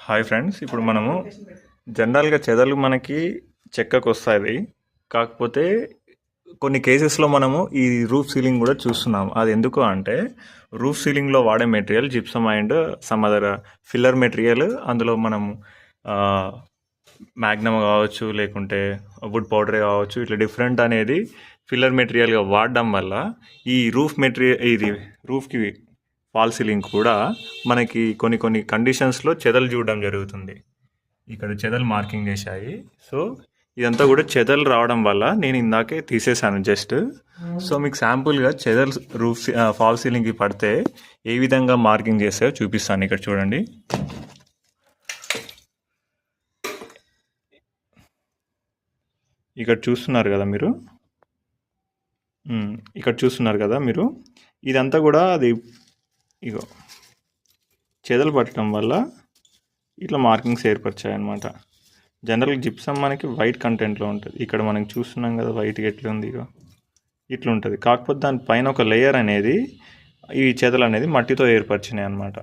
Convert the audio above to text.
Hi friends, ఇప్పుడు మనము జనరల్గా చెదలు మనకి చెక్కకు వస్తాయి. కాకపోతే కొన్ని కేసెస్లో మనము ఈ రూఫ్ సీలింగ్ కూడా చూస్తున్నాం. అది ఎందుకు అంటే రూఫ్ సీలింగ్లో వాడే material gypsum and some other filler material. అందులో మనము మ్యాగ్నమ్ కావచ్చు, లేకుంటే వుడ్ పౌడరే కావచ్చు, ఇట్లా డిఫరెంట్ అనేది ఫిల్లర్ మెటీరియల్గా వాడడం వల్ల ఈ రూఫ్ మెటీరియల్ ఇది రూఫ్కి ఫాల్ సీలింగ్ కూడా మనకి కొన్ని కొన్ని కండిషన్స్లో చెదలు చూడడం జరుగుతుంది. ఇక్కడ చెదలు మార్కింగ్ చేశాయి. సో ఇదంతా కూడా చెదలు రావడం వల్ల నేను ఇందాకే తీసేసాను జస్ట్. సో మీకు శాంపుల్గా చెదలు రూఫ్ ఫాల్ సీలింగ్కి పడితే ఏ విధంగా మార్కింగ్ చేస్తాయో చూపిస్తాను. ఇక్కడ చూడండి. ఇక్కడ చూస్తున్నారు కదా మీరు, ఇదంతా కూడా అది ఇగో చెదలు పట్టడం వల్ల ఇట్లా మార్కింగ్స్ ఏర్పరిచాయి అన్నమాట. జనరల్ జిప్సమ్ మనకి వైట్ కంటెంట్లో ఉంటుంది. ఇక్కడ మనం చూస్తున్నాం కదా వైట్గా ఎట్లా ఉంది, ఇక ఇట్లా ఉంటుంది. కాకపోతే దానిపైన ఒక లేయర్ అనేది ఈ చెదలు అనేది మట్టితో ఏర్పరిచినాయి అన్నమాట.